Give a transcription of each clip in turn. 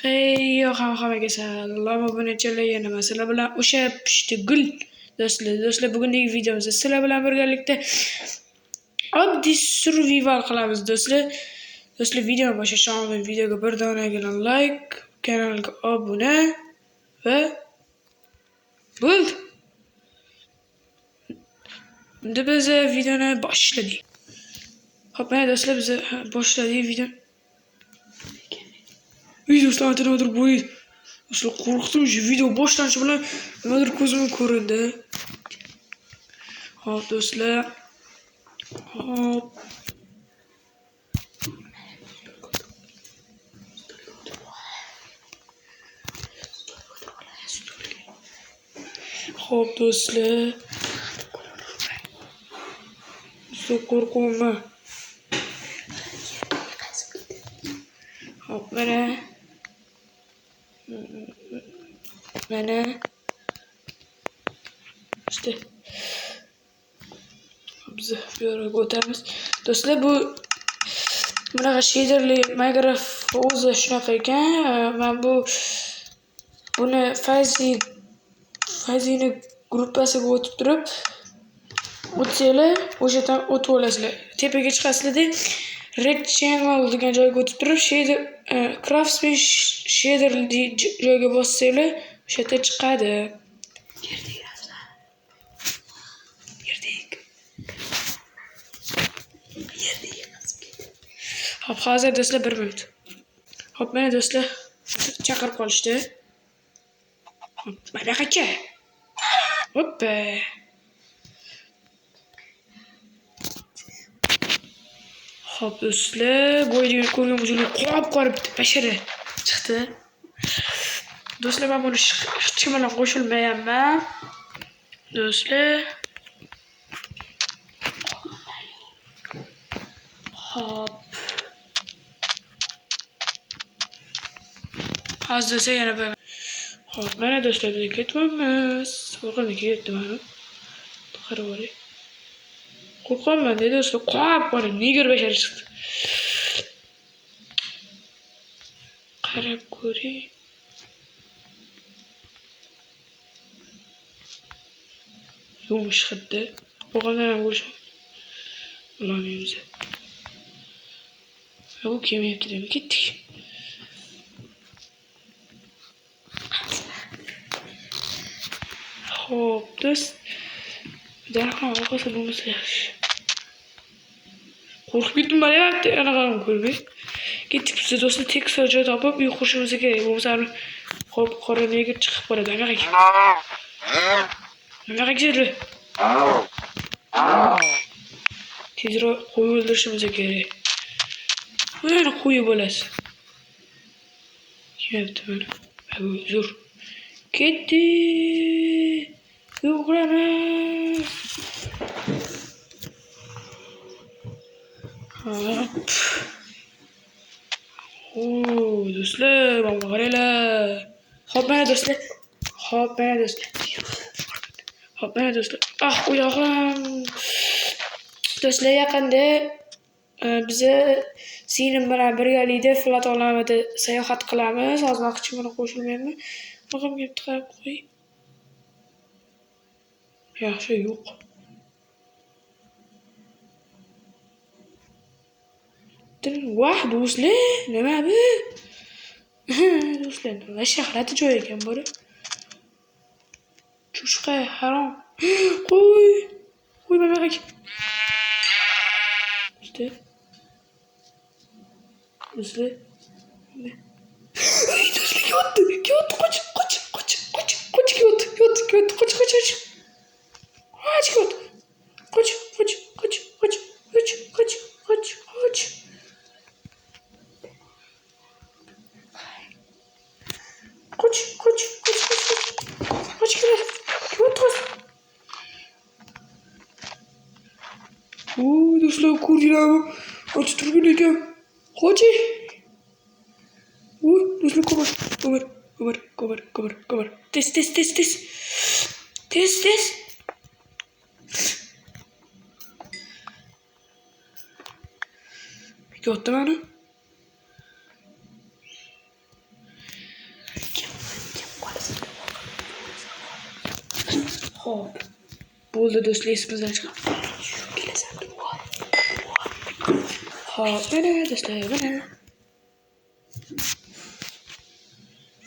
Yo'q, hammaga salom, obunachilar, yana men sizlar bilan o'sha pishdi gul do'stlar, bugungi videomizda sizlar bilan birgalikda oddiy survival qilamiz do'stlar. Do'stlar, videoni boshlashdan oldin videoga bir donagina like, kanalga obuna va bo'ldi. Endi biz videoni boshladik. Xo'p, mana do'stlar, biz boshladik videoni. Do'stlar, nimadir bo'ldi. Do'stlar, qo'rqdim, shu video boshlanishi bilan nimadir ko'zimga ko'rindi. Xo'p, do'stlar. Xo'p. Xo'p, do'stlar. Qo'rquvman. Xo'p, mana işte biz bu yo'lga o'tamiz. Do'stlar, bu bunaqa shaderli Minecraft o'zi shunaqa ekan. Men buni Fazini gruppasiga o'tib turib, o'tsanglar, o'shadan o'tib olasizlar. Tepaga chiqasizlar-da, Red Channel degan joyga o'tib turib, shader Craftsman shader joyga bossanglar, o'sha yerda chiqadi. Hop, hozir do'stlar 1 minut. Hop, mana do'stlar chaqirib qolishdi. Hop, mana qacha. Hoppa. Hop, do'stlar, bo'yini ko'rgan bo'lsangiz, qop-qora bitta bashara chiqdi. Do'stlar, men buni hech kim bilan qo'shilmayapman. Do'stlar. Hop. Hozir esa yana bir. Hop, mana do'stlar, biz ketamiz. Qo'rqinib ketdim mana. Qarab oling. Qo'rqaman dedi do'stlar, qop-qora neger bashara chiqdi. Qarab ko'ring. Yumush hiddi. O'g'illar ham bo'lish. Ulanamiz. Bu kelmayapti deb ketdik. Xo'p, do'st. Darhol orqasi bo'lmasa yaxshi. Qo'rqib ketdim, bo'lyapti, anaqani ko'rib. Ketdik biz do'stlar, tekis joy topib uy qurishimiz kerak. Bo'lmasa qop-qora neger chiqib qoladi. Nima qildi? Tezroq qo'y o'ldirishimiz kerak. Mana qo'y bo'lasi. Kelibdi mana. Zo'r. Ketdi. Yo'qlamas. Hop. Do'stlar, mana qaranglar. Hop, mana do'stlar. Ah, oyog'im. Do'stlar, yaqinda bizni singlim bilan birgalikda Flat olamida sayohat qilamiz. Hozir vaqt bilan qo'shilmayman. Og'am kelib qarab qo'y. Yaxshi, yo'q. Vah, do'stlar, nima bu? Do'stlar, nima shaharati joy ekan bu? Chushqa, harom. Qo'y mana qak. Do'stlar. Do'stlar, yotdi, qoch. Do'stlar, ko'rdinglarmi? Ochib turgan ekan. Qochi. Do'stlar, ko'mir. Tez. Yotdi mana. Hop. Bo'ldi do'stlar, esimizdan chiqib. Kelasan. Hop, mana do'stlar, mana.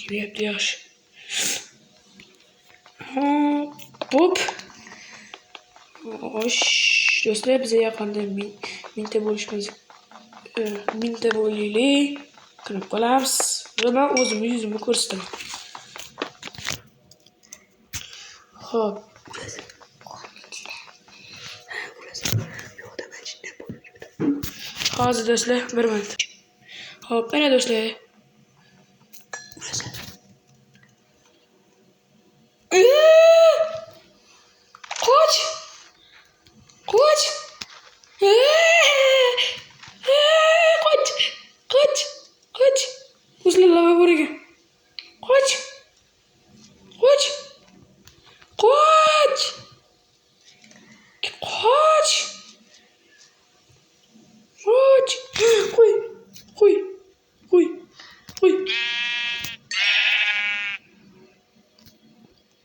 Kelyapti yaxshi. Hop. Osh, do'stlar, bizga yaqinda mingta bo'lishimiz. Mingta bo'laylik. Kirib qolamiz. Va o'zimni yuzimni ko'rsataman. Hop. Hozir do'stlar, bir minut. Hop, mana do'stlar. Qoch! Qoch! Qoch! Qoch! O'zlar lava bor ekan. Qoch! Qoch! Qoch! Qoch! Qoch! Qo'y! Qo'y! Qo'y! Qo'y!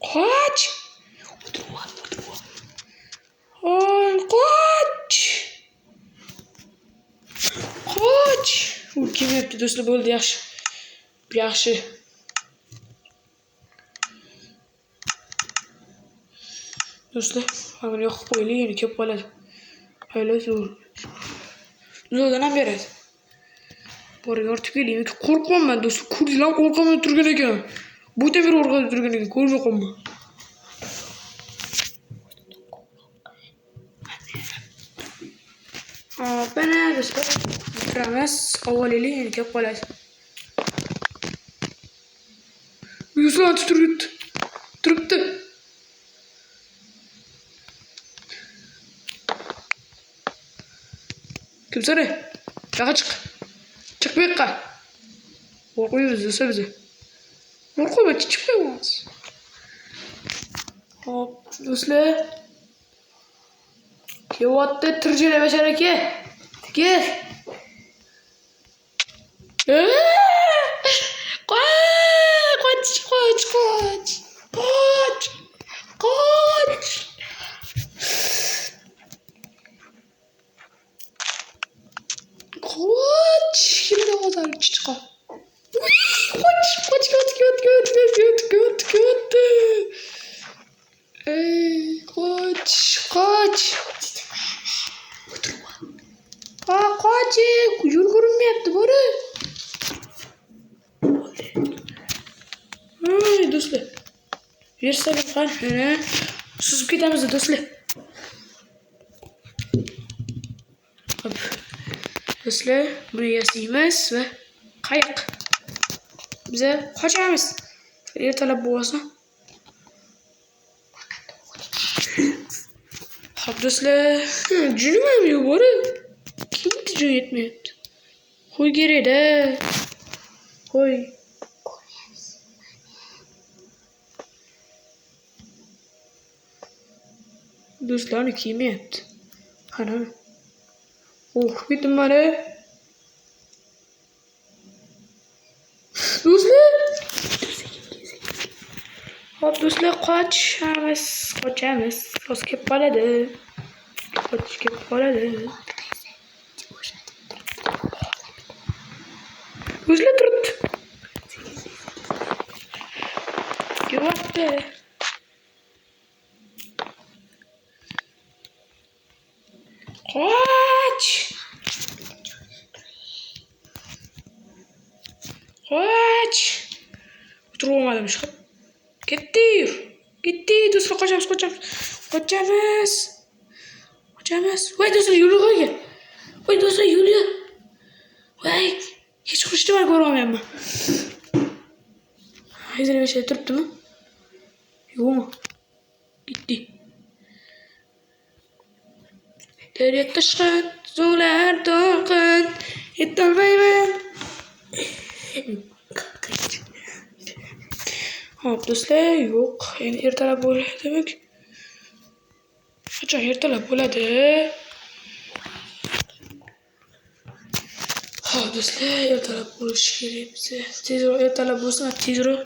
Qoch! Qoch! Qoch! U kelyapti do'stlar, bo'ldi, yaxshi. Yaxshi. Do'stlar, mana yoqib qo'yaylik, yana kelib qoladi. Hayla zo'r. Zo'rdan ham beradi. Bor, yortib keling. Qo'rqmayman do'stlar. Ko'rdinglar, qo'rqamay turgan ekan. Bu temir o'rg'ada turgan ekan, ko'rmay qolma. Bana do'stlar, turamiz. Avvaliga yana kelib qoladi. Yuzlar turibdi. Kimsan? Yo'qa chiq. Chiq bu yoqqa. Qo'rqmaymiz do'stlar biz. Qo'rqmayman, chiqmaymiz. Hop, do'stlar. Kelyapti Turjana bashar aka. Kel. Qoch! Kimda hozir chiqqa. Qoch! Qoch! Qoch! Yo'l ko'rinmayapti, bori. Do'stlar. Versaga qani. Suzib ketamiz do'stlar. Hop. Do'stlar, buni yasaymiz va qayiq. Biz qochamiz. Ertalab bo'lsa. Hop do'stlar, junim yo'q bori. Kimga jun yetmayapti? Qo'y kerak-da. Qo'y. Do'stlarni kiymayapti. Qani. Ketdim mana. Do'stlar. Hop do'stlar, qochamiz. Hozir kelib qoladi. Do'stlar turibdi. Kelyapti. Qoch! O'tirolmadim chiqib. Ketdi do'stlar, qochamiz. Voy do'stlar, yo'lga qo'ygan. Voy do'stlar, yo'lga. Voy, hech qurishni ko'rolmayapman. Hozir nima ish turibdimi? Yo'qmi? Ketdi. Derya tashqin, suvlar to'lqin, yetolmayman. Hop do'stlar, yo'q, endi ertalab bo'ladi demak. Qachon ertalab bo'ladi? Hop do'stlar, ertalab bo'lishi kerak bizga. Tezroq ertalab bo'lsa, tezroq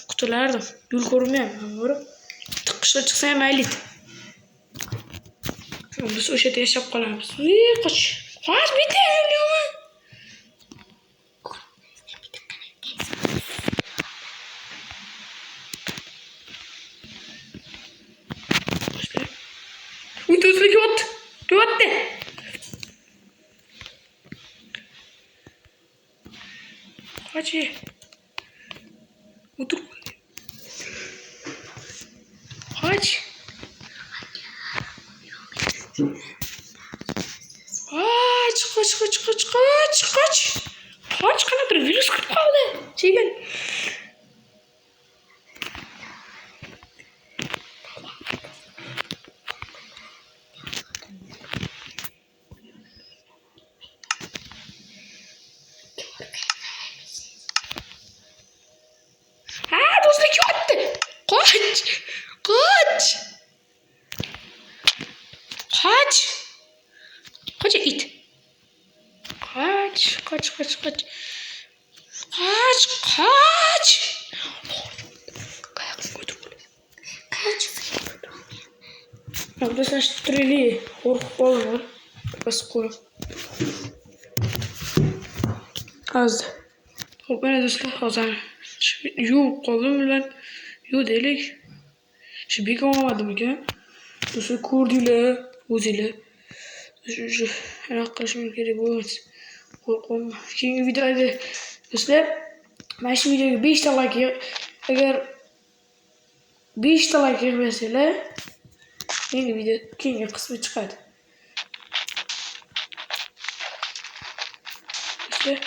qutulardim. Yo'l ko'rmayapman, qishda chiqsa ham mayli. Biz o'sha yerda yashab qolamiz. Qoch. Qoch bitta yo'qmi? Do'stlik yotdi. Qoch. O'tir. Qoch. Qoch, qanaqa virus kirib qoldi. Chegin. Do'stlik yotdi. Qoch. Qoch it. Qoch. Do'stlar turli qo'rqib qoldim. Bas qo'y. Hozir. Xo'p, mana do'stlar, hozir yuvib qoldim bilan deylik. Shu bekor olmadimikan? Do'stlar ko'rdinglar, o'zinglar. Shu anaqa qilishim kerak bo'lmas. Qo'rqdim. Keyingi videoda do'stlar, mana shu videoga 5 ta like agar 5 ta like yig'masanglar, keyingi video keyingi qismi chiqadi. Do'stlar,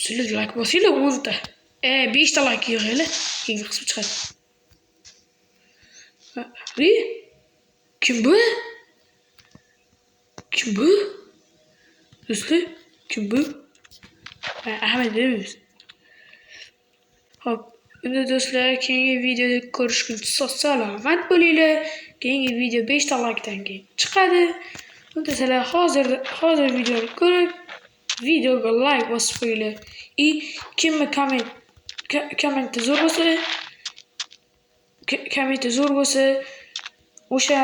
sizlar like bosinglar o'zida. 5 ta like yig'inglar, keyingi qismi chiqadi. Kim bu? Do'stlar, kim bu? Ahmed deymiz. Hop, unda do'stlar, keyingi videoda ko'rishguncha salomat bo'linglar. Keyingi video 5 ta likedan keyin chiqadi. Unda sizlar hozir videoni ko'rib, videoga like bosib qo'yinglar. Kimni komment zo'r bo'lsa, o'sha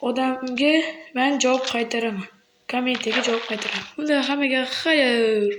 odamga men javob qaytaraman. Kommentiga javob qaytaraman. Unda hammaga xayr.